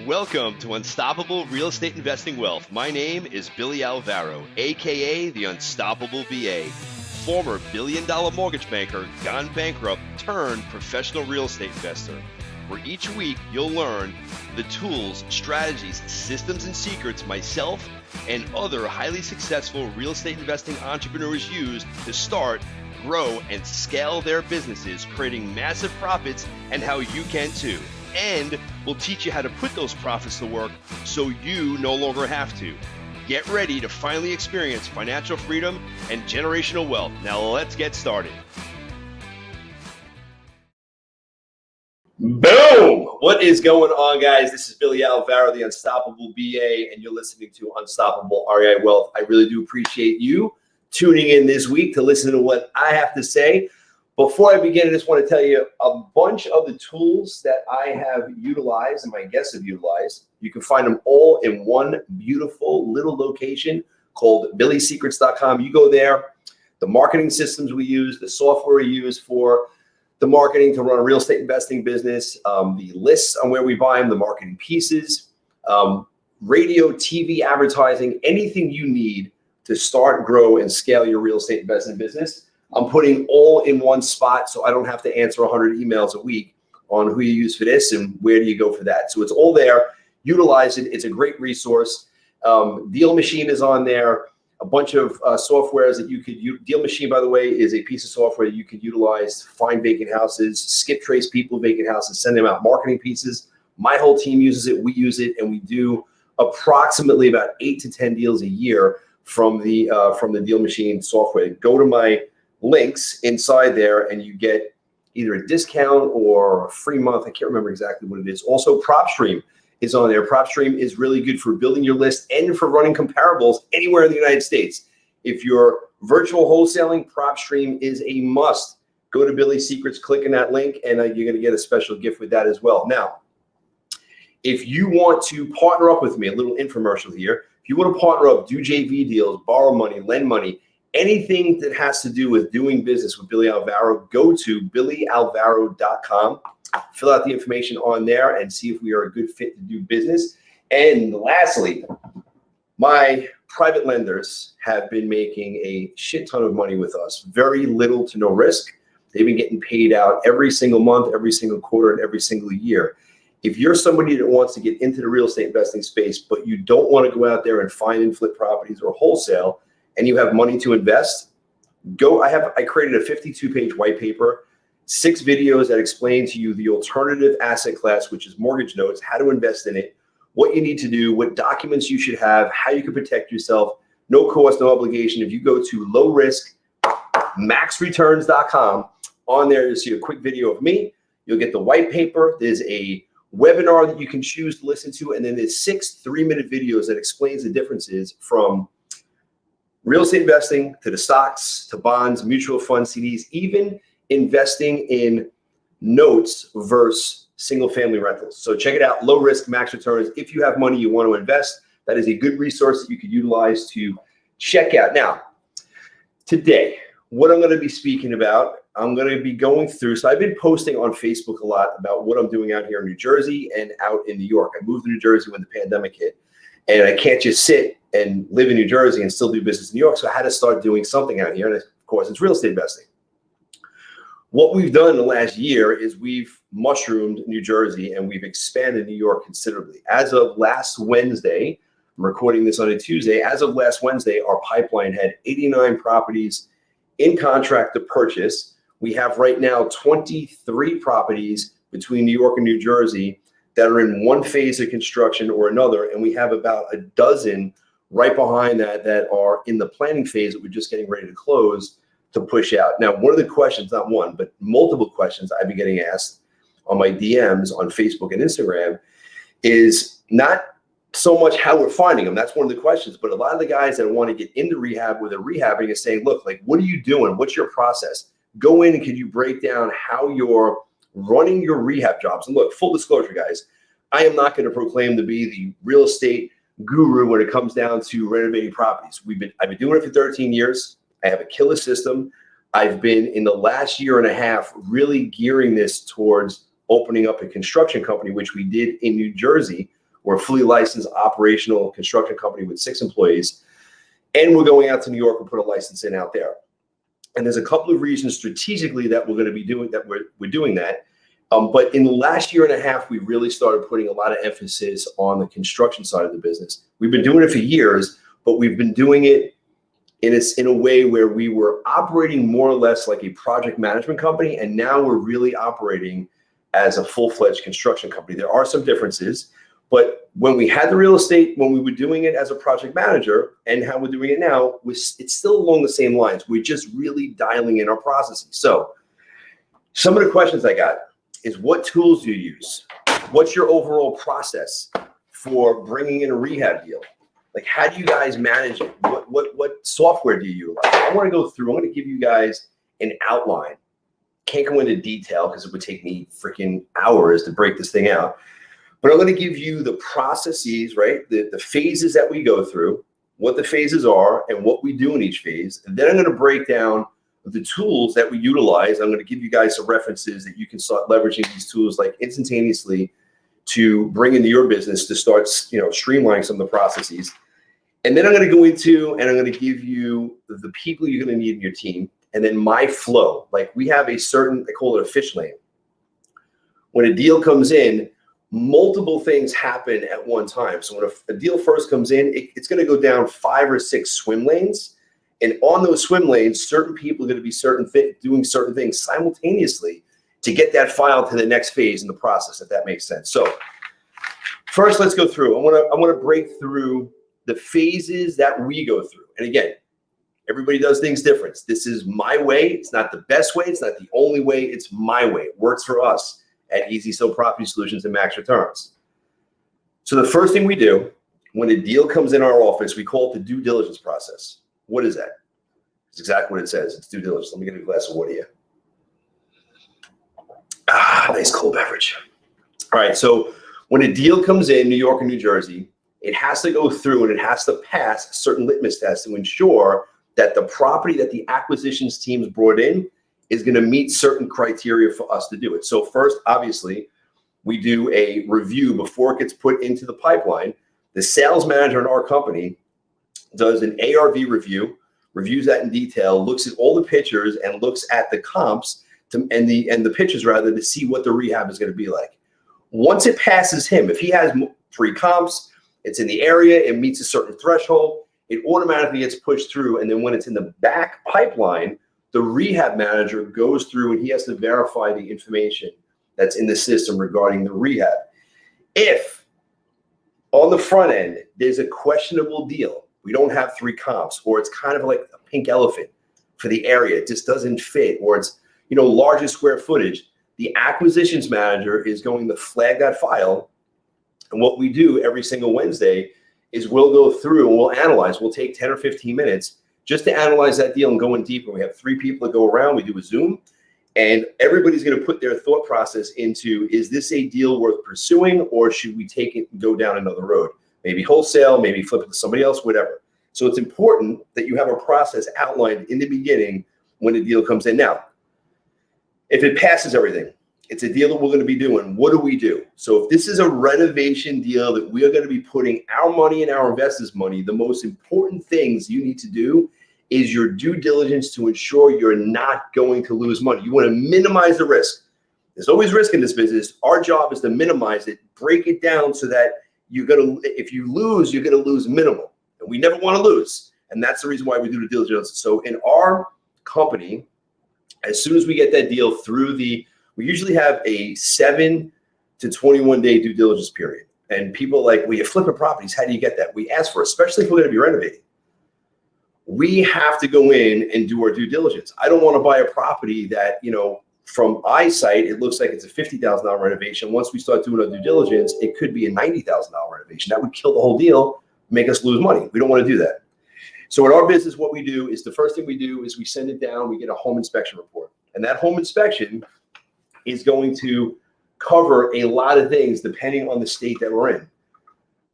Welcome to Unstoppable Real Estate Investing Wealth. My name is Billy Alvaro, aka the Unstoppable VA, former billion-dollar mortgage banker, gone bankrupt, turned professional real estate investor. Where each week you'll learn the tools, strategies, systems, and secrets myself and other highly successful real estate investing entrepreneurs use to start, grow, and scale their businesses, creating massive profits, and how you can too. And we'll teach you how to put those profits to work so you no longer have to. Get ready to finally experience financial freedom and generational wealth. Now let's get started. Boom! What is going on, guys? This is Billy Alvaro, the Unstoppable BA, and you're listening to Unstoppable REI Wealth. I really do appreciate you tuning in this week to listen to what I have to say. Before I begin, I just want to tell you a bunch of the tools that I have utilized and my guests have utilized. You can find them all in one beautiful little location called billysecrets.com. You go there, the marketing systems we use, the software we use for the marketing to run a real estate investing business, the lists on where we buy them, the marketing pieces, radio, TV, advertising, anything you need to start, grow, and scale your real estate investing business. I'm putting all in one spot so I don't have to answer 100 emails a week on who you use for this and where do you go for that. So it's all there. Utilize it. It's a great resource. Deal Machine is on there. A bunch of softwares that you could use. Deal Machine, by the way, is a piece of software that you could utilize to find vacant houses, skip trace people vacant houses, send them out marketing pieces. My whole team uses it. We use it, and we do approximately about 8 to 10 deals a year from the Deal Machine software. Go to my links inside there and you get either a discount or a free month. I can't remember exactly what it is. Also, PropStream is on there. PropStream is really good for building your list and for running comparables anywhere in the United States. If you're virtual wholesaling, PropStream is a must. Go to Billy Secrets, click on that link, and you're going to get a special gift with that as well. Now, if you want to partner up with me, a little infomercial here. If you want to partner up, do JV deals, borrow money, lend money, anything that has to do with doing business with Billy Alvaro, go to billyalvaro.com. Fill out the information on there and see if we are a good fit to do business. And lastly, my private lenders have been making a shit ton of money with us. Very little to no risk. They've been getting paid out every single month, every single quarter, and every single year. If you're somebody that wants to get into the real estate investing space, but you don't want to go out there and find and flip properties or wholesale, and you have money to invest, I created a 52-page white paper, 6 videos that explain to you the alternative asset class, which is mortgage notes, how to invest in it, what you need to do, what documents you should have, how you can protect yourself, no cost, no obligation. If you go to lowriskmaxreturns.com, on there you'll see a quick video of me. You'll get the white paper. There's a webinar that you can choose to listen to, and then there's 6 3-minute videos that explains the differences from real estate investing to the stocks, to bonds, mutual funds, CDs, even investing in notes versus single family rentals. So check it out, Low Risk Max Returns. If you have money you want to invest, that is a good resource that you could utilize to check out. Now, today, what I'm going to be speaking about, I'm going to be going through, so I've been posting on Facebook a lot about what I'm doing out here in New Jersey and out in New York. I moved to New Jersey when the pandemic hit, and I can't just sit and live in New Jersey and still do business in New York. So I had to start doing something out here. And of course, it's real estate investing. What we've done in the last year is we've mushroomed New Jersey and we've expanded New York considerably. As of last Wednesday, I'm recording this on a Tuesday. As of last Wednesday, our pipeline had 89 properties in contract to purchase. We have right now 23 properties between New York and New Jersey that are in one phase of construction or another. And we have about a dozen right behind that are in the planning phase that we're just getting ready to close to push out. Now, one of the questions, not one, but multiple questions I've been getting asked on my DMs on Facebook and Instagram is not so much how we're finding them. That's one of the questions. But a lot of the guys that want to get into rehab where they're rehabbing is saying, look, like, what are you doing? What's your process? Go in and can you break down how you're running your rehab jobs? And look, full disclosure, guys, I am not going to proclaim to be the real estate guru when it comes down to renovating properties. I've been doing it for 13 years. I have a killer system. I've been in the last year and a half really gearing this towards opening up a construction company, which we did in New Jersey, We're a fully licensed operational construction company with 6 employees, and we're going out to New York and put a license in out there. And there's a couple of reasons strategically that we're going to be doing that. We're doing that. But in the last year and a half, we really started putting a lot of emphasis on the construction side of the business. We've been doing it for years, but we've been doing it in a way where we were operating more or less like a project management company, and now we're really operating as a full-fledged construction company. There are some differences, but when we had the real estate, when we were doing it as a project manager, and how we're doing it now, it's still along the same lines. We're just really dialing in our processes. So some of the questions I got is, what tools do you use? What's your overall process for bringing in a rehab deal? Like, how do you guys manage it? What software do you utilize? I want to go through. I'm going to give you guys an outline. Can't go into detail because it would take me freaking hours to break this thing out. But I'm going to give you the processes, right? The phases that we go through, what the phases are, and what we do in each phase. And then I'm going to break down the tools that we utilize. I'm going to give you guys some references that you can start leveraging these tools like instantaneously to bring into your business to start, streamlining some of the processes. And then I'm going to go into, and I'm going to give you the people you're going to need in your team, and then my flow. Like, we have a certain, I call it a fish lane. When a deal comes in, multiple things happen at one time. So when a deal first comes in, it's going to go down 5 or 6 swim lanes. And on those swim lanes, certain people are going to be doing certain things simultaneously to get that file to the next phase in the process, if that makes sense. So first, let's go through. I want to break through the phases that we go through. And again, everybody does things different. This is my way. It's not the best way. It's not the only way. It's my way. It works for us at Easy Sell Property Solutions and Max Returns. So the first thing we do when a deal comes in our office, we call it the due diligence process. What is that? It's exactly what it says. It's due diligence. Let me get a glass of water here. Nice cold beverage. All right. So when a deal comes in New York and New Jersey, it has to go through and it has to pass certain litmus tests to ensure that the property that the acquisitions teams brought in is going to meet certain criteria for us to do it. So first, obviously, we do a review before it gets put into the pipeline. The sales manager in our company does an ARV review, reviews that in detail, looks at all the pictures and looks at the comps and the pictures rather, to see what the rehab is going to be like. Once it passes him, if he has 3 comps, it's in the area, it meets a certain threshold, it automatically gets pushed through. And then when it's in the back pipeline, the rehab manager goes through and he has to verify the information that's in the system regarding the rehab. If on the front end, there's a questionable deal, we don't have 3 comps, or it's kind of like a pink elephant for the area, it just doesn't fit, or it's, larger square footage, the acquisitions manager is going to flag that file. And what we do every single Wednesday is we'll go through and we'll analyze. We'll take 10 or 15 minutes just to analyze that deal and go in deeper. We have 3 people that go around. We do a Zoom, and everybody's going to put their thought process into, is this a deal worth pursuing, or should we take it and go down another road? Maybe wholesale, maybe flip it to somebody else, whatever. So it's important that you have a process outlined in the beginning when a deal comes in. Now, if it passes everything, it's a deal that we're going to be doing. What do we do? So if this is a renovation deal that we are going to be putting our money and our investors' money, the most important things you need to do is your due diligence to ensure you're not going to lose money. You want to minimize the risk. There's always risk in this business. Our job is to minimize it, break it down so that if you lose, you're going to lose minimal. And we never want to lose. And that's the reason why we do the due diligence. So in our company, as soon as we get that deal through we usually have a 7 to 21 day due diligence period. And people are like, well, you're flipping properties. How do you get that? We ask for it, especially if we're going to be renovating. We have to go in and do our due diligence. I don't want to buy a property that, from eyesight, it looks like it's a $50,000 renovation. Once we start doing our due diligence, it could be a $90,000 renovation. That would kill the whole deal, make us lose money. We don't want to do that. So in our business, what we do is the first thing we do is we send it down, we get a home inspection report. And that home inspection is going to cover a lot of things depending on the state that we're in.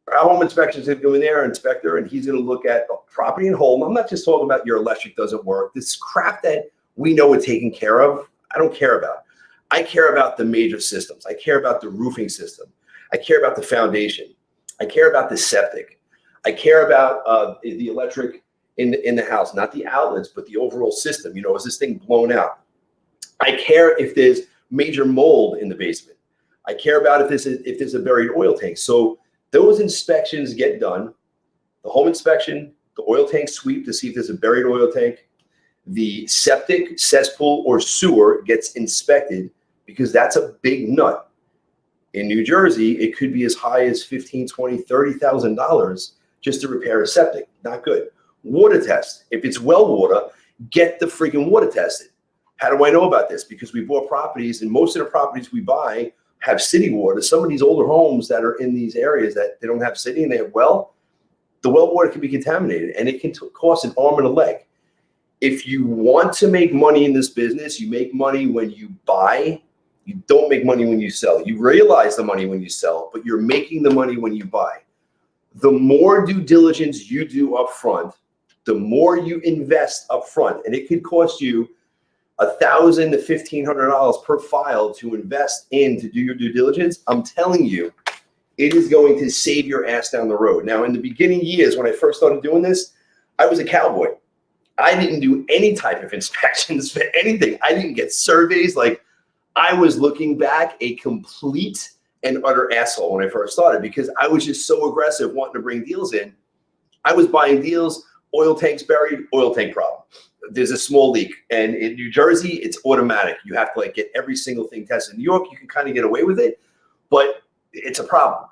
Our home inspection is going to go in there, our inspector, and he's going to look at property and home. I'm not just talking about your electric doesn't work. This crap that we know we're taking care of, I don't care about. I care about the major systems. I care about the roofing system. I care about the foundation. I care about the septic. I care about the electric in the house, not the outlets, but the overall system. You know, is this thing blown out? I care if there's major mold in the basement. I care about if there's a buried oil tank. So those inspections get done. The home inspection, the oil tank sweep to see if there's a buried oil tank, the septic, cesspool, or sewer gets inspected, because that's a big nut. In New Jersey, it could be as high as $15,000, $20,000, $30,000 just to repair a septic. Not good. Water test. If it's well water, get the freaking water tested. How do I know about this? Because we bought properties, and most of the properties we buy have city water. Some of these older homes that are in these areas that they don't have city and they have well, the well water can be contaminated, and it can cost an arm and a leg. If you want to make money in this business, you make money when you buy. You don't make money when you sell. You realize the money when you sell, but you're making the money when you buy. The more due diligence you do up front, the more you invest up front, and it could cost you $1,000 to $1,500 per file to invest in to do your due diligence. I'm telling you, it is going to save your ass down the road. Now, in the beginning years, when I first started doing this, I was a cowboy. I didn't do any type of inspections for anything. I didn't get surveys. Like, I was looking back a complete and utter asshole when I first started, because I was just so aggressive wanting to bring deals in. I was buying deals, oil tanks buried, oil tank problem. There's a small leak. And in New Jersey, it's automatic. You have to like get every single thing tested. In New York, you can kind of get away with it, but it's a problem.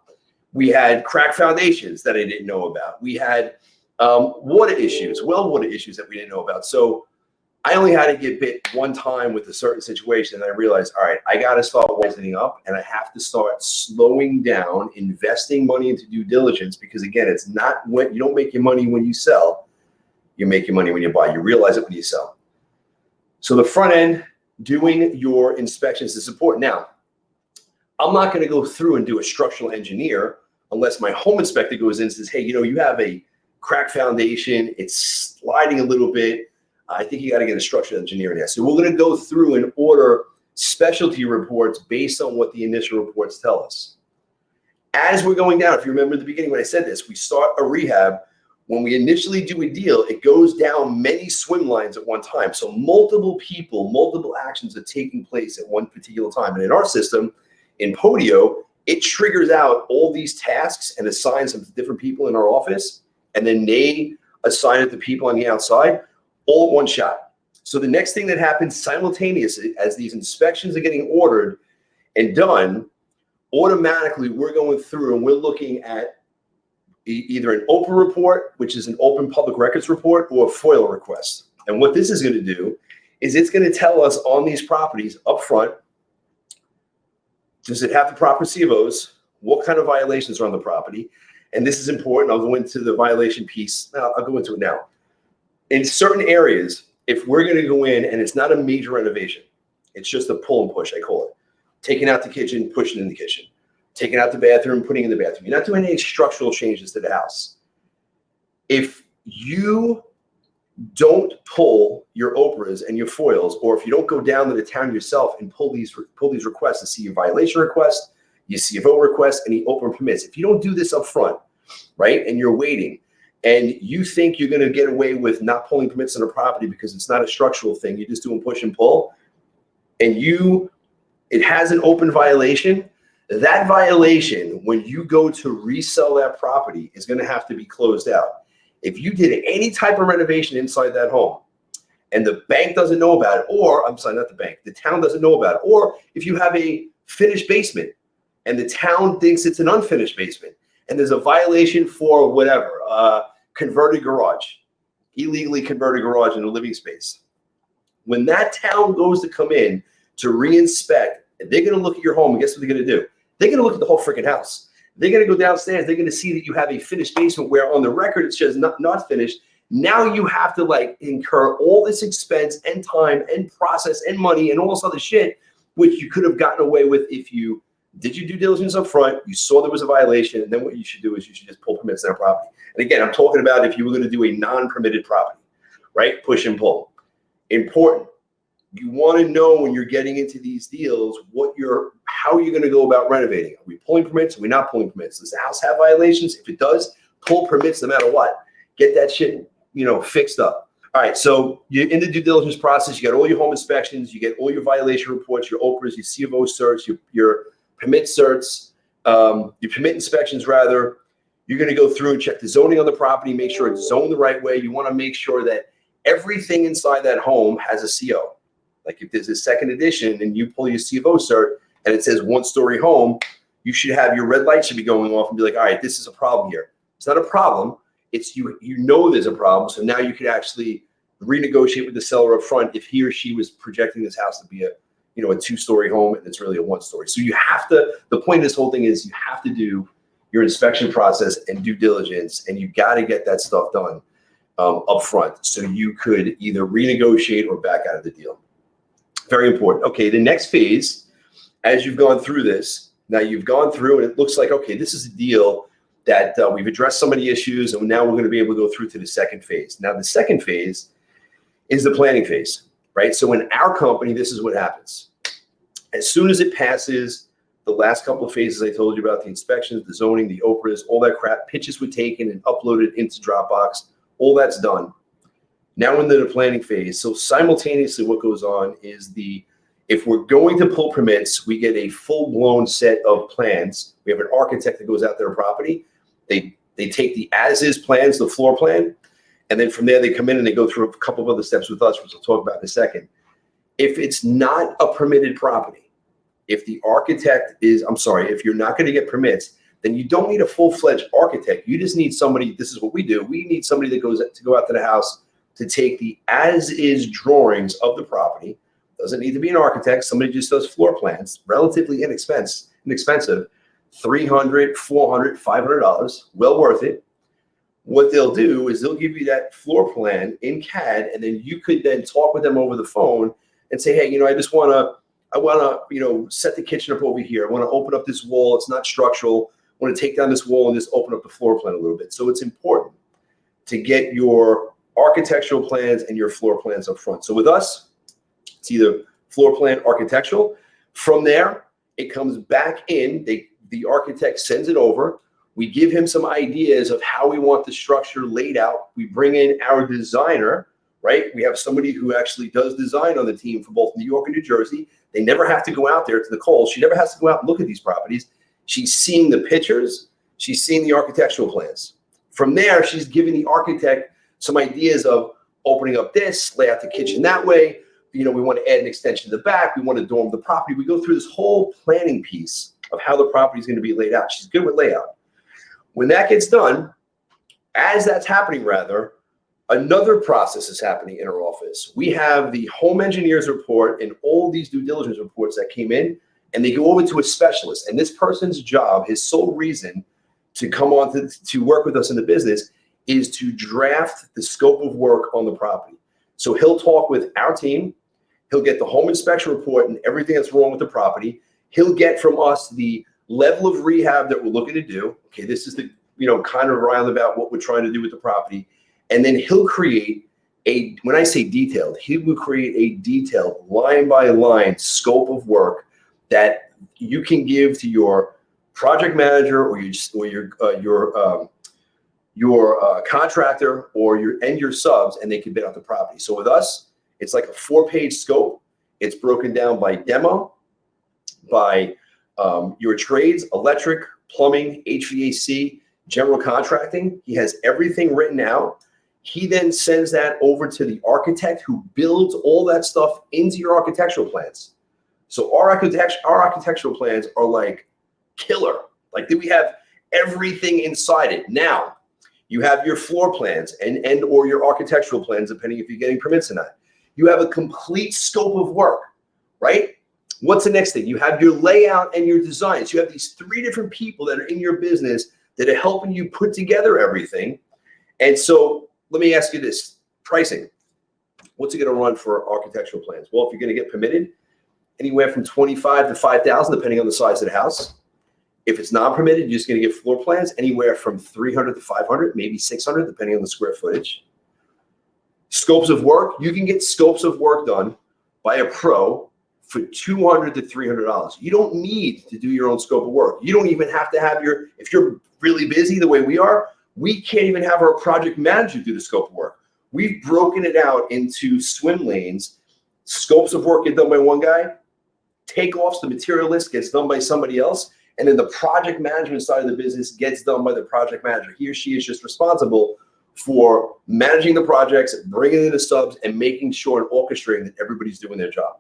We had cracked foundations that I didn't know about. We had water issues, well water issues that we didn't know about. So I only had to get bit one time with a certain situation, and I realized, all right, I got to start wising up, and I have to start slowing down, investing money into due diligence, because again, it's not when you don't make your money when you sell, you make your money when you buy. You realize it when you sell. So the front end, doing your inspections is important. Now, I'm not going to go through and do a structural engineer unless my home inspector goes in and says, hey, you know, you have a cracked foundation, it's sliding a little bit. I think you got to get a structural engineer in there. So we're going to go through and order specialty reports based on what the initial reports tell us. As we're going down, if you remember at the beginning when I said this, we start a rehab. When we initially do a deal, it goes down many swim lines at one time. So multiple people, multiple actions are taking place at one particular time. And in our system, in Podio, it triggers out all these tasks and assigns them to different people in our office. And then they assign it to people on the outside, all at one shot. So the next thing that happens simultaneously as these inspections are getting ordered and done, automatically we're going through and we're looking at either an open report, which is an open public records report, or a FOIL request. And what this is going to do is it's going to tell us on these properties up front, does it have the proper CFOs? What kind of violations are on the property? And this is important. I'll go into the violation piece. I'll go into it now. In certain areas, if we're going to go in and it's not a major renovation, it's just a pull and push, I call it. Taking out the kitchen, pushing in the kitchen. Taking out the bathroom, putting in the bathroom. You're not doing any structural changes to the house. If you don't pull your OPRAs and your FOILs, or if you don't go down to the town yourself and pull these requests to see your violation request, your CFO request, any open permits, if you don't do this up front, right, and you're waiting, and you think you're going to get away with not pulling permits on a property because it's not a structural thing, you're just doing push and pull, and it has an open violation, that violation, when you go to resell that property, is going to have to be closed out. If you did any type of renovation inside that home and the bank doesn't know about it, or I'm sorry, not the bank, the town doesn't know about it, or if you have a finished basement and the town thinks it's an unfinished basement and there's a violation for whatever, converted garage, illegally converted garage in a living space. When that town goes to come in to re-inspect, they're going to look at your home, and guess what they're going to do? They're going to look at the whole freaking house. They're going to go downstairs. They're going to see that you have a finished basement where on the record it says not finished. Now you have to like incur all this expense and time and process and money and all this other shit, which you could have gotten away with if you did your due diligence up front, you saw there was a violation, and then what you should do is you should just pull permits on that property. And again, I'm talking about if you were going to do a non-permitted property, right? Push and pull. Important. You want to know when you're getting into these deals how are you going to go about renovating? Are we pulling permits? Are we not pulling permits? Does the house have violations? If it does, pull permits no matter what. Get that shit, fixed up. All right, so you're in the due diligence process. You got all your home inspections. You get all your violation reports, your OPRs, your C of O certs, your permit certs, your permit inspections rather. You're going to go through and check the zoning on the property, make sure it's zoned the right way. You want to make sure that everything inside that home has a CO. Like if there's a second edition and you pull your C of O cert and it says 1-story home, you should have your red light should be going off and be like, all right, this is a problem here. It's not a problem. It's you there's a problem. So now you could actually renegotiate with the seller up front if he or she was projecting this house to be a 2-story home and it's really a 1-story. So you have to, the point of this whole thing is you have to do your inspection process and due diligence, and you got to get that stuff done up front so you could either renegotiate or back out of the deal. Very important. Okay, the next phase, as you've gone through this, now you've gone through and it looks like, okay, this is a deal that we've addressed some of the issues, and now we're going to be able to go through to the second phase. Now, the second phase is the planning phase, right? So in our company, this is what happens. As soon as it passes the last couple of phases I told you about, the inspections, the zoning, the OPRAs, all that crap, pitches were taken and uploaded into Dropbox, all that's done. Now we're into the planning phase. So simultaneously what goes on is if we're going to pull permits, we get a full-blown set of plans. We have an architect that goes out to their property. They take the as-is plans, the floor plan, and then from there they come in and they go through a couple of other steps with us, which we'll talk about in a second. If it's not a permitted property, if the architect if you're not going to get permits, then you don't need a full-fledged architect. You just need somebody, this is what we do. We need somebody that goes to go out to the house to take the as-is drawings of the property. Doesn't need to be an architect. Somebody just does floor plans, relatively inexpensive, $300, $400, $500, well worth it. What they'll do is they'll give you that floor plan in CAD, and then you could then talk with them over the phone and say, hey, I want to, set the kitchen up over here. I want to open up this wall. It's not structural. I want to take down this wall and just open up the floor plan a little bit. So it's important to get your architectural plans and your floor plans up front. So with us, it's either floor plan, architectural. From there, it comes back in. The architect sends it over. We give him some ideas of how we want the structure laid out. We bring in our designer, right? We have somebody who actually does design on the team for both New York and New Jersey. They never have to go out there to Nicole. She never has to go out and look at these properties. She's seeing the pictures. She's seeing the architectural plans. From there, she's giving the architect some ideas of opening up this, lay out the kitchen that way. We want to add an extension to the back. We want to dorm the property. We go through this whole planning piece of how the property is going to be laid out. She's good with layout. When that gets done, as that's happening, another process is happening in our office. We have the home engineer's report and all these due diligence reports that came in, and they go over to a specialist. And this person's job, his sole reason to come on to work with us in the business is to draft the scope of work on the property. So he'll talk with our team. He'll get the home inspection report and everything that's wrong with the property. He'll get from us the level of rehab that we're looking to do. Okay, this is the, kind of roundabout what we're trying to do with the property. And then he'll create when I say detailed, he will create a detailed line by line scope of work that you can give to your project manager or your contractor or your subs, and they can bid out the property. So with us, it's like a 4-page scope. It's broken down by demo, by your trades, electric, plumbing, HVAC, general contracting. He has everything written out. He then sends that over to the architect who builds all that stuff into your architectural plans. So our architectural plans are like killer. Like we have everything inside it. Now you have your floor plans and or your architectural plans, depending if you're getting permits or not. You have a complete scope of work, right? What's the next thing? You have your layout and your designs. You have these 3 different people that are in your business that are helping you put together everything. And so let me ask you this, pricing. What's it going to run for architectural plans? Well, if you're going to get permitted, anywhere from $25,000 to $5,000, depending on the size of the house. If it's non-permitted, you're just going to get floor plans anywhere from $300 to $500, maybe $600, depending on the square footage. Scopes of work, you can get scopes of work done by a pro for $200 to $300. You don't need to do your own scope of work. You don't even have to have if you're really busy the way we are, we can't even have our project manager do the scope of work. We've broken it out into swim lanes. Scopes of work get done by one guy. Takeoffs, the material list gets done by somebody else. And then the project management side of the business gets done by the project manager. He or she is just responsible for managing the projects, bringing in the subs, and making sure and orchestrating that everybody's doing their job.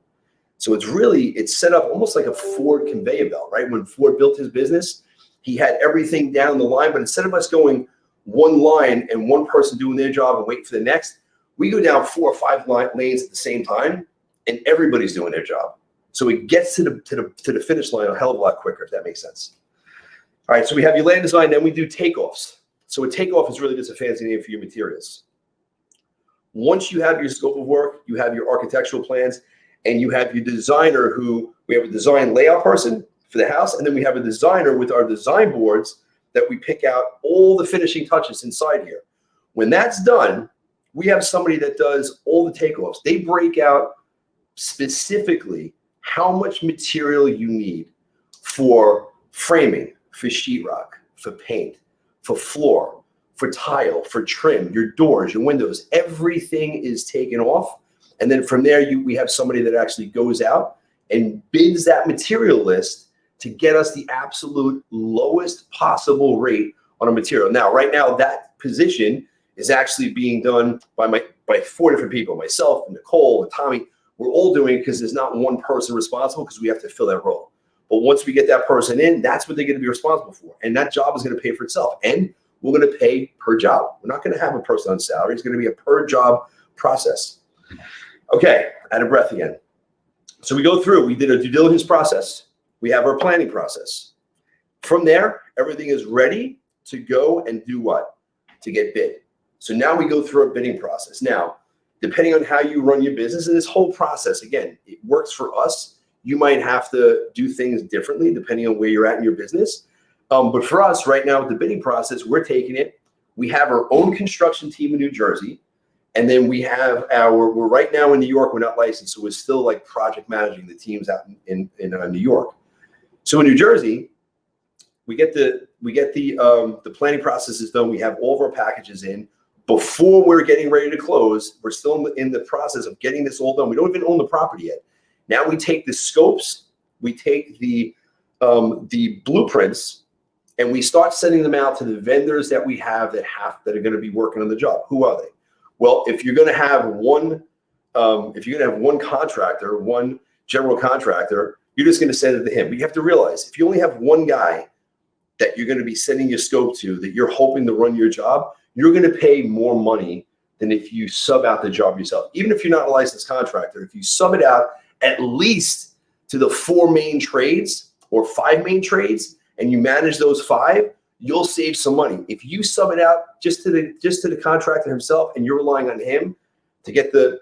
So it's set up almost like a Ford conveyor belt, right? When Ford built his business, he had everything down the line, but instead of us going one line and one person doing their job and waiting for the next, we go down 4 or 5 lanes at the same time, and everybody's doing their job. So it gets to the finish line a hell of a lot quicker, if that makes sense. All right, so we have your land design, then we do takeoffs. So a takeoff is really just a fancy name for your materials. Once you have your scope of work, you have your architectural plans, and you have your designer we have a design layout person for the house, and then we have a designer with our design boards that we pick out all the finishing touches inside here. When that's done, we have somebody that does all the takeoffs. They break out specifically how much material you need for framing, for sheetrock, for paint, for floor, for tile, for trim, your doors, your windows. Everything is taken off. And then from there, we have somebody that actually goes out and bids that material list to get us the absolute lowest possible rate on a material. Now, right now, that position is actually being done by 4 different people, myself and Nicole and Tommy. We're all doing it because there's not one person responsible because we have to fill that role. But once we get that person in, that's what they're going to be responsible for. And that job is going to pay for itself. And we're going to pay per job. We're not going to have a person on salary. It's going to be a per job process. Okay, out of breath again. So we go through, we did a due diligence process. We have our planning process. From there, everything is ready to go and do what? To get bid. So now we go through a bidding process. Now, depending on how you run your business, and this whole process, again, it works for us. You might have to do things differently depending on where you're at in your business. But for us right now with the bidding process, we're taking it. We have our own construction team in New Jersey. And then we have we're right now in New York, we're not licensed. So we're still like project managing the teams out in New York. So in New Jersey, we get the planning process is done. We have all of our packages in. Before we're getting ready to close, we're still in the process of getting this all done. We don't even own the property yet. Now we take the scopes, we take the blueprints, and we start sending them out to the vendors that we have that are going to be working on the job. Who are they? Well, if you're going to have one contractor, one general contractor, you're just going to send it to him. But you have to realize if you only have one guy that you're going to be sending your scope to, that you're hoping to run your job, you're going to pay more money than if you sub out the job yourself. Even if you're not a licensed contractor, if you sub it out at least to the 4 main trades or 5 main trades, and you manage those 5, you'll save some money. If you sub it out just to the contractor himself, and you're relying on him to get the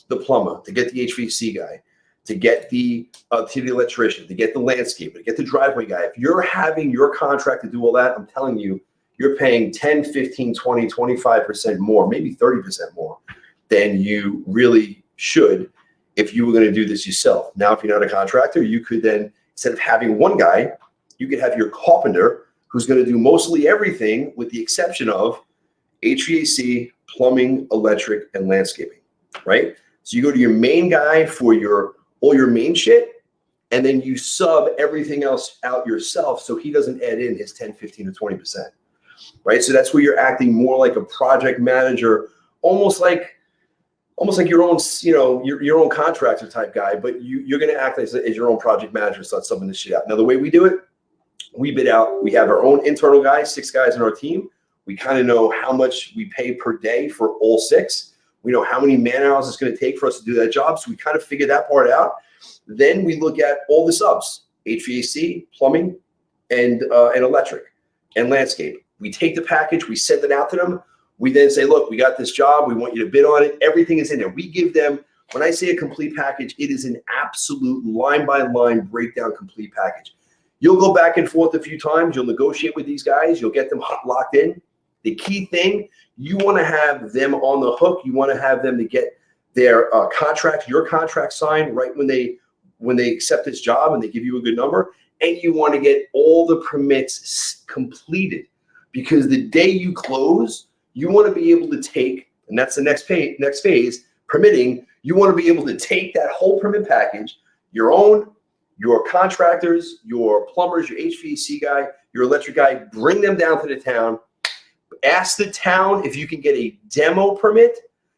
plumber, to get the HVAC guy, to get the electrician, to get the landscaper, to get the driveway guy. If you're having your contract to do all that, I'm telling you, you're paying 10, 15, 20, 25% more, maybe 30% more than you really should if you were going to do this yourself. Now, if you're not a contractor, you could then, instead of having one guy, you could have your carpenter who's going to do mostly everything with the exception of HVAC, plumbing, electric, and landscaping, right? So you go to your main guy for all your main shit, and then you sub everything else out yourself so he doesn't add in his 10, 15, or 20%, right? So that's where you're acting more like a project manager, almost like your own, your own contractor type guy, but you're going to act as your own project manager, start subbing this shit out. Now, the way we do it, we bid out. We have our own internal guys, 6 guys in our team. We kind of know how much we pay per day for all 6. We know how many man hours it's going to take for us to do that job. So we kind of figure that part out. Then we look at all the subs, HVAC, plumbing, and electric, and landscape. We take the package, we send it out to them. We then say, look, we got this job. We want you to bid on it. Everything is in there. We give them, when I say a complete package, it is an absolute line-by-line breakdown complete package. You'll go back and forth a few times. You'll negotiate with these guys. You'll get them locked in. The key thing, you want to have them on the hook. You want to have them to get their contract, your contract signed right when they accept this job and they give you a good number, and you want to get all the permits completed, because the day you close, you want to be able to take, and that's the next phase, permitting. You want to be able to take that whole permit package, your own, your contractors, your plumbers, your HVAC guy, your electric guy, bring them down to the town. Ask the town if you can get a demo permit,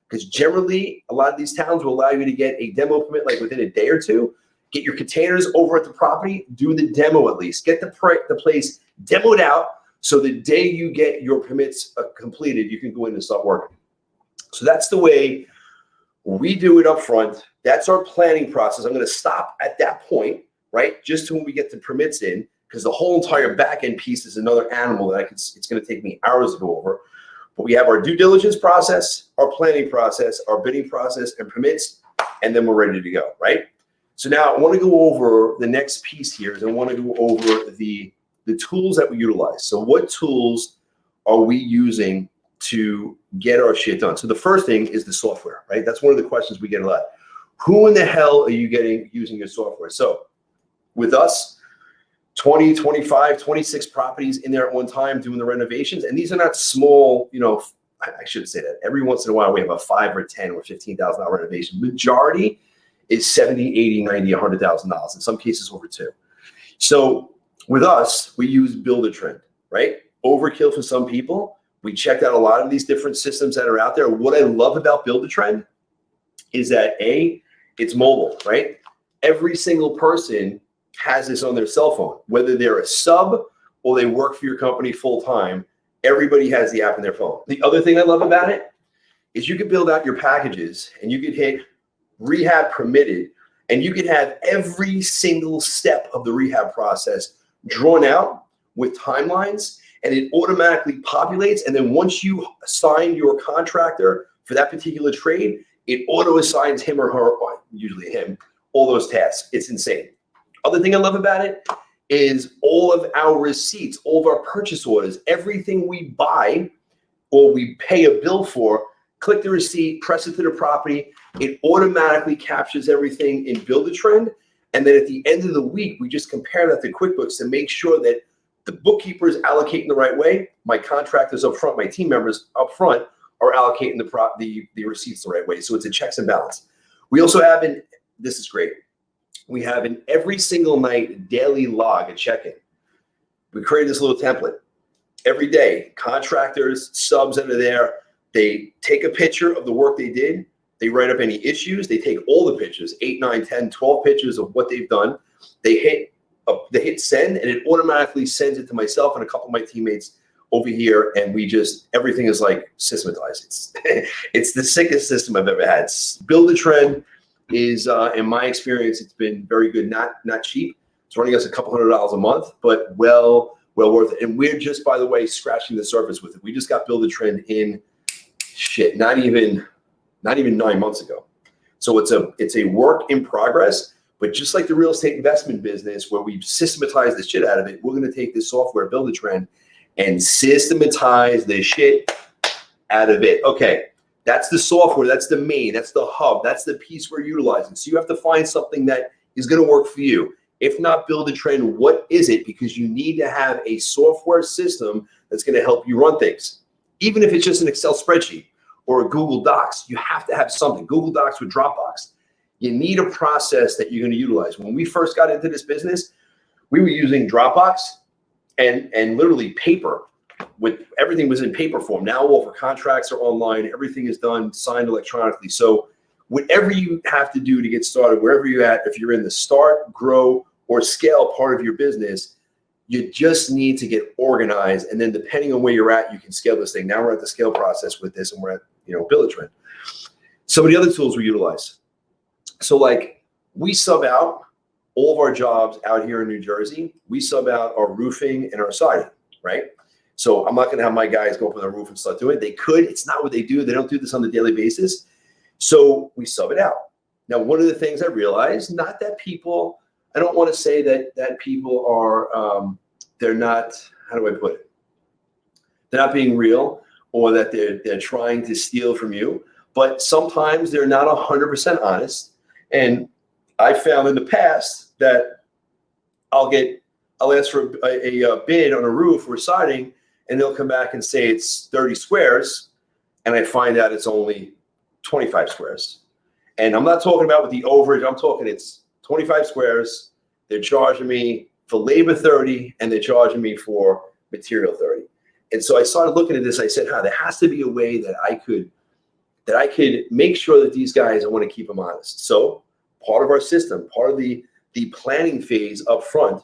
because generally a lot of these towns will allow you to get a demo permit like within a day or two. Get your containers over at the property, do the demo at least. Get the place demoed out, so the day you get your permits completed, you can go in and start working. So that's the way we do it up front. That's our planning process. I'm going to stop at that point, right? Just when we get the permits in, because the whole entire back end piece is another animal that it's going to take me hours to go over. But we have our due diligence process, our planning process, our bidding process, and permits, and then we're ready to go, right? So now I want to go over the next piece here. Is I want to go over the tools that we utilize. So what tools are we using to get our shit done? So the first thing is the software, right? That's one of the questions we get a lot. Who in the hell are you using your software? So with us, 20, 25, 26 properties in there at one time doing the renovations. And these are not small, I shouldn't say that. Every once in a while, we have a $5 or $10 or $15,000 renovation. Majority is $70, $80, $90, $100,000. In some cases, over $2. So with us, we use Build-A-Trend, right? Overkill for some people. We checked out a lot of these different systems that are out there. What I love about Build-A-Trend is that it's mobile, right? Every single person has this on their cell phone, whether they're a sub or they work for your company full time. Everybody has the app on their phone. The other thing I love about it is you can build out your packages and you can hit rehab permitted, and you can have every single step of the rehab process drawn out with timelines, and it automatically populates. And then once you assign your contractor for that particular trade, it auto assigns him or her, or usually him, all those tasks. It's insane. Other thing I love about it is all of our receipts, all of our purchase orders, everything we buy or we pay a bill for, click the receipt, press it to the property. It automatically captures everything in Build-A-Trend. And then at the end of the week, we just compare that to QuickBooks to make sure that the bookkeeper is allocating the right way. My contractors up front, my team members up front are allocating the receipts the right way. So it's a checks and balance. We also have this is great. We have an every single night daily log, a check-in. We created this little template. Every day, contractors, subs that are there, they take a picture of the work they did. They write up any issues. They take all the pictures, 8, 9, 10, 12 pictures of what they've done. They hit send, and it automatically sends it to myself and a couple of my teammates over here. And everything is like systematized. It's the sickest system I've ever had. Build-A-Trend is, in my experience, it's been very good. Not cheap. It's running us a couple $100 a month, but well worth it. And we're just, by the way, scratching the surface with it. We just got Build-A-Trend in not even 9 months ago. So it's a work in progress. But just like the real estate investment business, where we've systematized the shit out of it, we're going to take this software, Build-A-Trend, and systematize the shit out of it. Okay. That's the software, that's the main, that's the hub, that's the piece we're utilizing. So you have to find something that is going to work for you. If not Build-A-Trend, what is it? Because you need to have a software system that's going to help you run things. Even if it's just an Excel spreadsheet or a Google Docs, you have to have something. Google Docs with Dropbox. You need a process that you're going to utilize. When we first got into this business, we were using Dropbox and literally paper. With everything was in paper form. Now all of our contracts are online. Everything is done, signed electronically. So whatever you have to do to get started, wherever you're at, if you're in the start, grow, or scale part of your business, you just need to get organized. And then depending on where you're at, you can scale this thing. Now we're at the scale process with this, and we're at Build-A-Trend. Some of the other tools we utilize. So like we sub out all of our jobs out here in New Jersey. We sub out our roofing and our siding, right? So I'm not going to have my guys go up on the roof and start doing it. They could. It's not what they do. They don't do this on a daily basis. So we sub it out. Now, one of the things I realized, not that people, I don't want to say that people are, they're not, how do I put it? They're not being real, or that they're trying to steal from you. but sometimes they're not 100% honest. And I found in the past that I'll ask for a bid on a roof or siding, and they'll come back and say it's 30 squares, and I find out it's only 25 squares. And I'm not talking about with the overage. I'm talking it's 25 squares. They're charging me for labor 30, and they're charging me for material 30. And so I started looking at this. I said, there has to be a way that I could make sure that these guys, I want to keep them honest. So part of our system, part of the planning phase up front,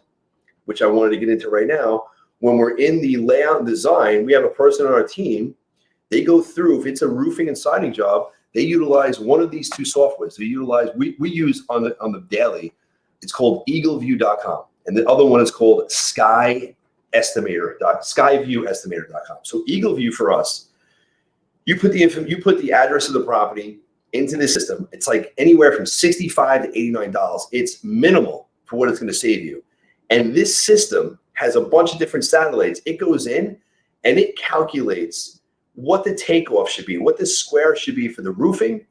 which I wanted to get into right now, when we're in the layout and design, we have a person on our team. They go through, if it's a roofing and siding job, they utilize one of these two softwares. They utilize, we use on the daily, it's called eagleview.com. And the other one is called skyviewestimator.com. So EagleView for us, you put the address of the property into the system. It's like anywhere from $65 to $89. It's minimal for what it's going to save you. And this system has a bunch of different satellites. It goes in and it calculates what the takeoff should be, what the square should be for the roofing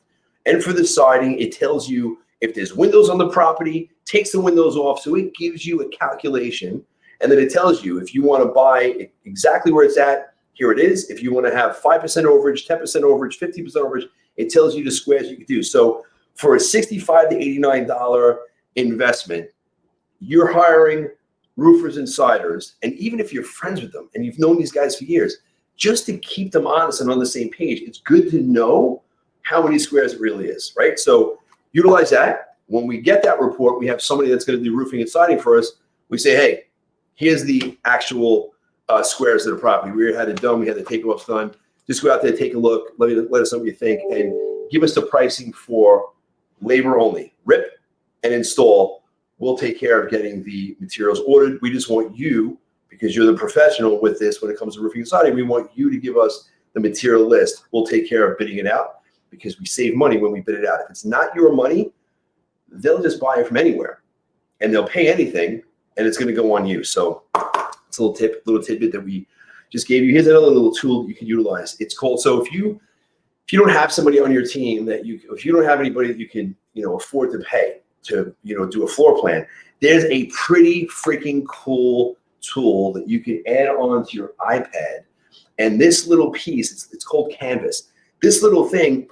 and for the siding. It tells you if there's windows on the property, takes the windows off. So it gives you a calculation. And then it tells you if you want to buy exactly where it's at, here it is. If you want to have 5% overage, 10% overage, 50% overage, it tells you the squares you can do. So for a $65 to $89 investment, you're hiring roofers and siders. And even if you're friends with them and you've known these guys for years, just to keep them honest and on the same page, it's good to know how many squares it really is, right? So utilize that. When we get that report, we have somebody that's going to do roofing and siding for us. We say, hey, here's the actual squares of the property. We had it done. We had the takeoffs done. Just go out there, take a look. Let us know what you think, and give us the pricing for labor only. Rip and install. We'll take care of getting the materials ordered. We just want you, because you're the professional with this when it comes to roofing and siding, we want you to give us the material list. We'll take care of bidding it out because we save money when we bid it out. If it's not your money, they'll just buy it from anywhere and they'll pay anything and it's going to go on you. So it's a little tidbit that we just gave you. Here's another little tool that you can utilize. It's called, so if you don't have somebody on your team if you don't have anybody that you can, afford to pay to, do a floor plan, there's a pretty freaking cool tool that you can add on to your iPad. And this little piece, it's called Canvas. This little thing,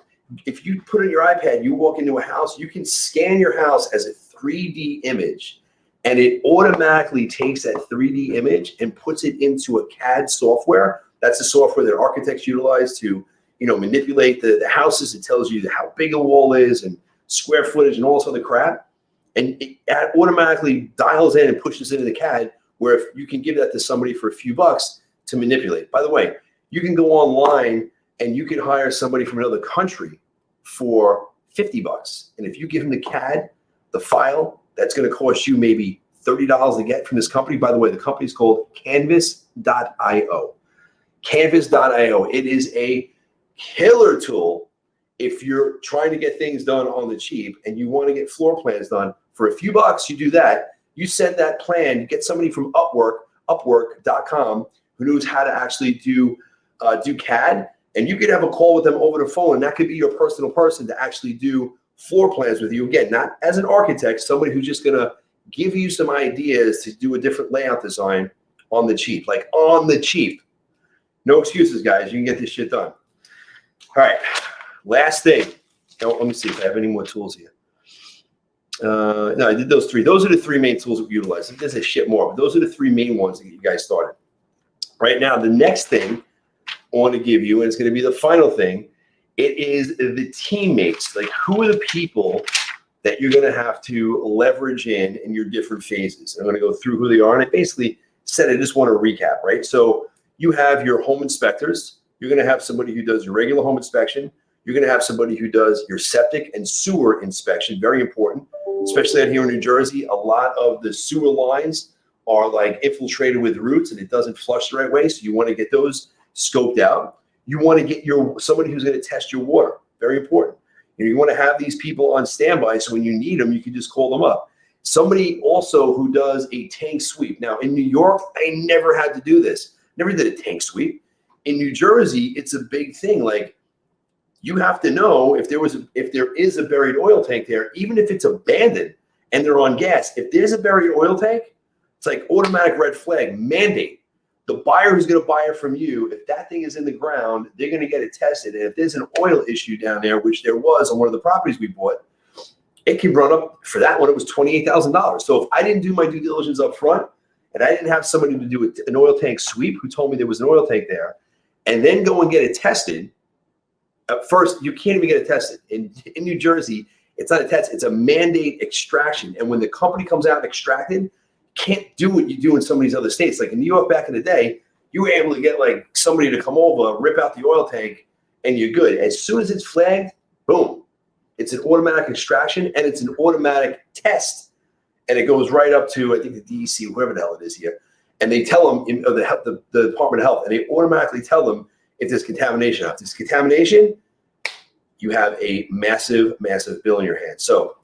if you put it in your iPad, you walk into a house, you can scan your house as a 3D image, and it automatically takes that 3D image and puts it into a CAD software. That's the software that architects utilize to, manipulate the houses. It tells you how big a wall is and square footage and all this other crap. And it automatically dials in and pushes it into the CAD, where if you can give that to somebody for a few bucks to manipulate. By the way, you can go online and you can hire somebody from another country for $50. And if you give them the CAD, the file, that's going to cost you maybe $30 to get from this company. By the way, the company is called Canvas.io. Canvas.io. It is a killer tool if you're trying to get things done on the cheap and you want to get floor plans done. For a few bucks, you do that. You send that plan, you get somebody from Upwork.com who knows how to actually do CAD, and you could have a call with them over the phone, and that could be your personal person to actually do floor plans with you. Again, not as an architect, somebody who's just going to give you some ideas to do a different layout design on the cheap, like on the cheap. No excuses, guys. You can get this shit done. All right, last thing. Now, let me see if I have any more tools here. No, I did those three. Those are the three main tools that we utilize. There's a shit more, but those are the three main ones that you guys started. Right now, the next thing I want to give you, and it's going to be the final thing, it is the teammates. Like, who are the people that you're going to have to leverage in your different phases? I'm going to go through who they are, and I basically said I just want to recap, right? So you have your home inspectors. You're going to have somebody who does your regular home inspection. You're going to have somebody who does your septic and sewer inspection. Very important, especially out here in New Jersey. A lot of the sewer lines are like infiltrated with roots and it doesn't flush the right way. So you want to get those scoped out. You want to get somebody who's going to test your water. Very important. You want to have these people on standby so when you need them, you can just call them up. Somebody also who does a tank sweep. Now in New York, I never had to do this. Never did a tank sweep. In New Jersey, it's a big thing. Like, you have to know if there is a buried oil tank there, even if it's abandoned and they're on gas. If there's a buried oil tank, it's like automatic red flag mandate. The buyer who's going to buy it from you, if that thing is in the ground, they're going to get it tested. And if there's an oil issue down there, which there was on one of the properties we bought, it can run up. For that one, it was $28,000. So if I didn't do my due diligence up front and I didn't have somebody to do an oil tank sweep who told me there was an oil tank there, and then go and get it tested, at first, you can't even get it tested. In New Jersey, it's not a test, it's a mandate extraction. And when the company comes out and extracted, can't do what you do in some of these other states. Like in New York back in the day, you were able to get like somebody to come over, rip out the oil tank, and you're good. As soon as it's flagged, boom, it's an automatic extraction and it's an automatic test. And it goes right up to, I think, the DEC, whoever the hell it is here. And they tell them, the Department of Health, and they automatically tell them if there's contamination. If there's contamination, you have a massive, massive bill in your hands. So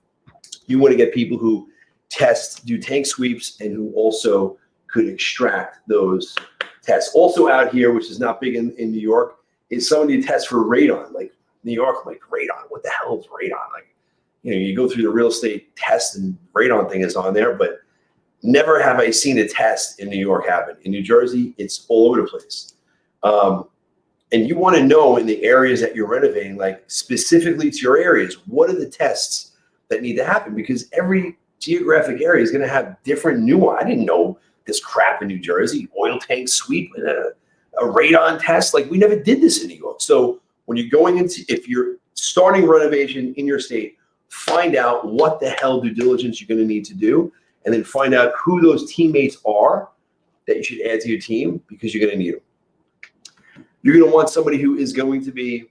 you want to get people who do tank sweeps, and who also could extract those tests. Also out here, which is not big in New York, is somebody to test for radon. Like New York, I'm like, radon, what the hell is radon? Like, you go through the real estate test and radon thing is on there, but never have I seen a test in New York happen. In New Jersey, it's all over the place. And you want to know in the areas that you're renovating, like specifically to your areas, what are the tests that need to happen? Because every geographic area is going to have different nuance. I didn't know this crap in New Jersey, oil tank sweep and a radon test. Like, we never did this in New York. So when you're going into, if you're starting renovation in your state, find out what the hell due diligence you're going to need to do, and then find out who those teammates are that you should add to your team, because you're going to need them. You're going to want somebody who is going to be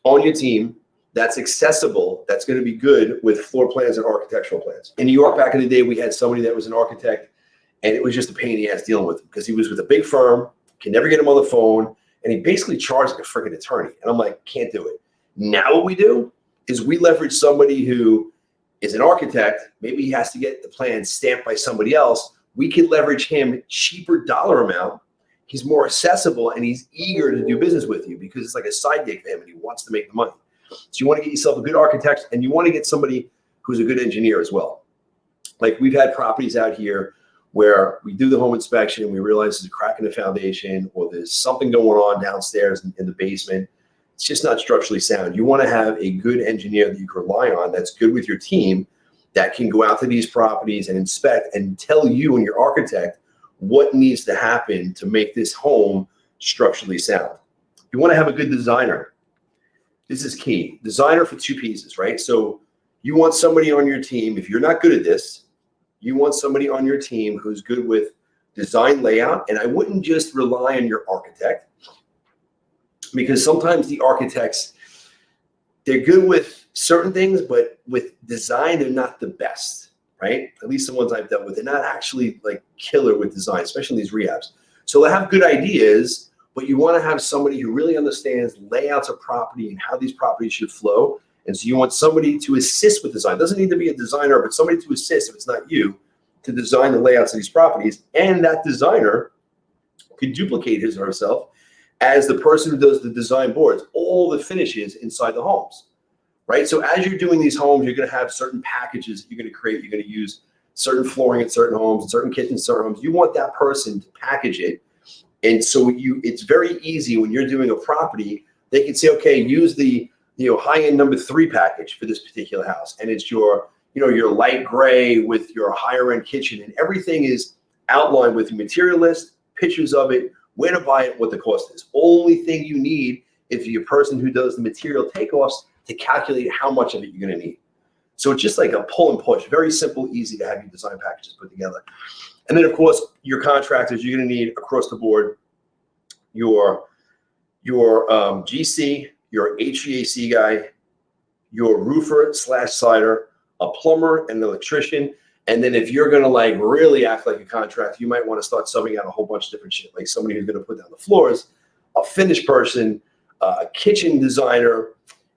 on your team that's accessible, that's going to be good with floor plans and architectural plans. In New York back in the day, we had somebody that was an architect, and it was just a pain in the ass dealing with him, because he was with a big firm, can never get him on the phone, and he basically charged like a freaking attorney. And I'm like, can't do it. Now what we do is we leverage somebody who is an architect. Maybe he has to get the plan stamped by somebody else. We can leverage him, cheaper dollar amount. He's more accessible, and he's eager to do business with you, because it's like a side gig for him, and he wants to make the money. So you want to get yourself a good architect, and you want to get somebody who's a good engineer as well. Like, we've had properties out here where we do the home inspection and we realize there's a crack in the foundation, or there's something going on downstairs in the basement. It's just not structurally sound. You want to have a good engineer that you can rely on, that's good with your team, that can go out to these properties and inspect and tell you and your architect what needs to happen to make this home structurally sound. You want to have a good designer. This is key. Designer for two pieces, right? So you want somebody on your team, if you're not good at this, you want somebody on your team who's good with design layout. And I wouldn't just rely on your architect, because sometimes the architects, they're good with certain things, but with design, they're not the best, right? At least the ones I've dealt with, they're not actually like killer with design, especially in these rehabs. So they have good ideas, but you want to have somebody who really understands layouts of property and how these properties should flow. And so you want somebody to assist with design. It doesn't need to be a designer, but somebody to assist, if it's not you, to design the layouts of these properties. And that designer could duplicate his or herself as the person who does the design boards, all the finishes inside the homes, right? So as you're doing these homes, you're going to have certain packages that you're going to create. You're going to use certain flooring in certain homes, certain kitchens in certain homes. You want that person to package it. And so it's very easy when you're doing a property, they can say, okay, use the high-end number 3 package for this particular house. And it's your light gray with your higher-end kitchen, and everything is outlined with your material list, pictures of it, where to buy it, what the cost is. Only thing you need is your person who does the material takeoffs to calculate how much of it you're going to need. So it's just like a pull and push, very simple, easy to have your design packages put together. And then, of course, your contractors, you're going to need across the board your GC, your HVAC guy, your roofer / slider, a plumber, and an electrician. And then if you're going to like really act like a contractor, you might want to start subbing out a whole bunch of different shit, like somebody who's going to put down the floors, a finish person, a kitchen designer,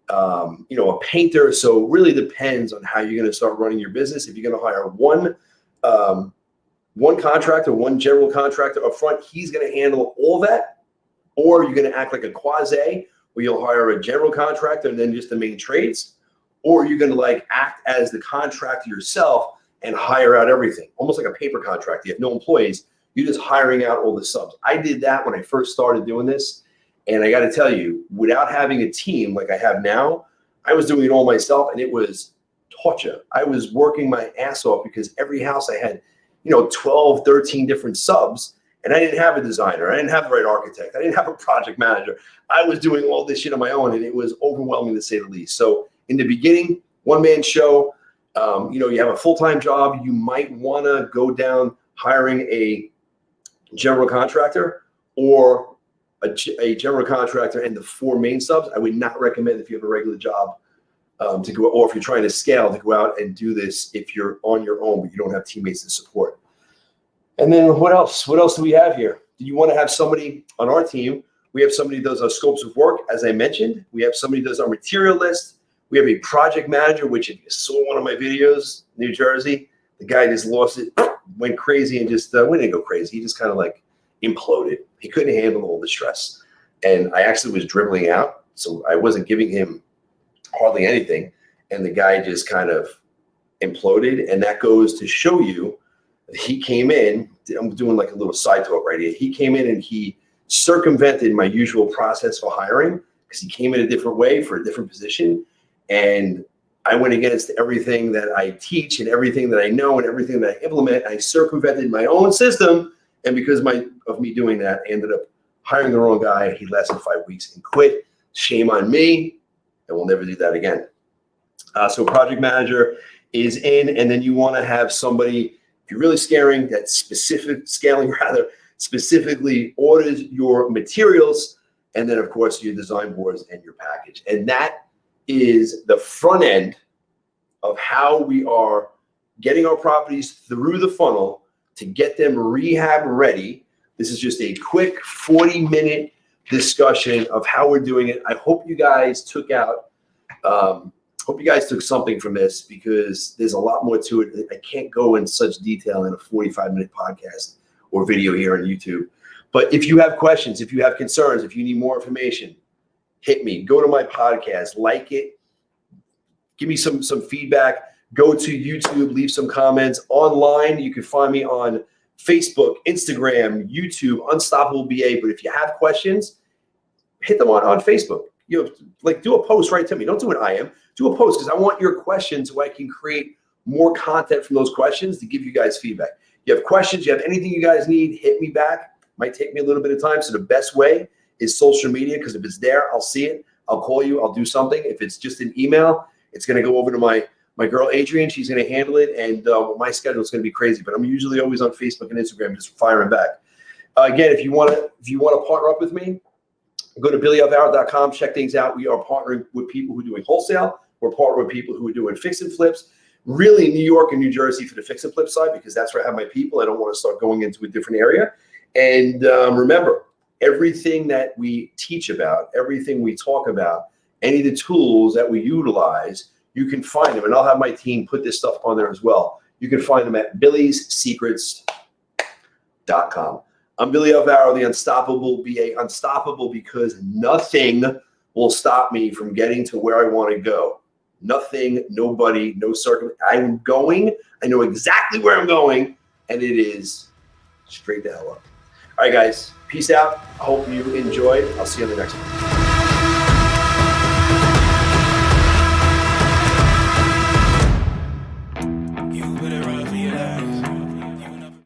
a painter. So it really depends on how you're going to start running your business. If you're going to hire one contractor, one general contractor up front, he's going to handle all that, or you're going to act like a quasi where you'll hire a general contractor and then just the main trades, or you're going to like act as the contractor yourself and hire out everything, almost like a paper contract. You have no employees. You're just hiring out all the subs. I did that when I first started doing this. And I got to tell you, without having a team like I have now, I was doing it all myself, and it was torture. I was working my ass off because every house I had, 12, 13 different subs, and I didn't have a designer. I didn't have the right architect. I didn't have a project manager. I was doing all this shit on my own, and it was overwhelming to say the least. So in the beginning, one-man show, you have a full-time job. You might want to go down hiring a general contractor or a general contractor and the 4 main subs. I would not recommend, if you have a regular job, to go, or if you're trying to scale, to go out and do this if you're on your own but you don't have teammates to support. And then what else? What else do we have here? Do you want to have somebody on our team? We have somebody who does our scopes of work, as I mentioned. We have somebody who does our material list. We have a project manager, which if you saw one of my videos, New Jersey, the guy just lost it, went crazy, and just we didn't go crazy. He just kind of like imploded. He couldn't handle all the stress. And I actually was dribbling out, so I wasn't giving him hardly anything. And the guy just kind of imploded. And that goes to show you that he came in. I'm doing like a little side talk right here. He came in and he circumvented my usual process for hiring because he came in a different way for a different position. And I went against everything that I teach and everything that I know and everything that I implement. I circumvented my own system. And because of me doing that, I ended up hiring the wrong guy. He lasted 5 weeks and quit. Shame on me. And we'll never do that again. So project manager is in. And then you want to have somebody, if you're really scaling specifically orders your materials. And then, of course, your design boards and your package. And that is the front end of how we are getting our properties through the funnel to get them rehab ready. This is just a quick 40-minute discussion of how we're doing it. I hope you guys took something from this, because there's a lot more to it. I can't go in such detail in a 45-minute podcast or video here on YouTube. But if you have questions, if you have concerns, if you need more information, hit me. Go to my podcast, like it, give me some feedback. Go to YouTube, leave some comments. Online, you can find me on Facebook, Instagram, YouTube, Unstoppable BA. But if you have questions, hit them on Facebook. Do a post right to me. Don't do an IM. Do a post, because I want your questions so I can create more content from those questions to give you guys feedback. You have questions, you have anything you guys need, hit me back. Might take me a little bit of time. So the best way is social media, because if it's there, I'll see it. I'll call you. I'll do something. If it's just an email, it's going to go over to my girl, Adrienne. She's going to handle it. And my schedule is going to be crazy. But I'm usually always on Facebook and Instagram just firing back. Again, if you want to partner up with me, go to BillyAlvaro.com. Check things out. We are partnering with people who are doing wholesale. We're partnering with people who are doing fix and flips. Really, New York and New Jersey for the fix and flip side, because that's where I have my people. I don't want to start going into a different area. And remember, everything that we teach about, everything we talk about, any of the tools that we utilize, you can find them. And I'll have my team put this stuff on there as well. You can find them at billyssecrets.com. I'm Billy Alvaro, the Unstoppable BA. Unstoppable because nothing will stop me from getting to where I want to go. Nothing, nobody, no circumstance. I'm going. I know exactly where I'm going, and it is straight the hell up. All right, guys. Peace out. I hope you enjoyed. I'll see you on the next one.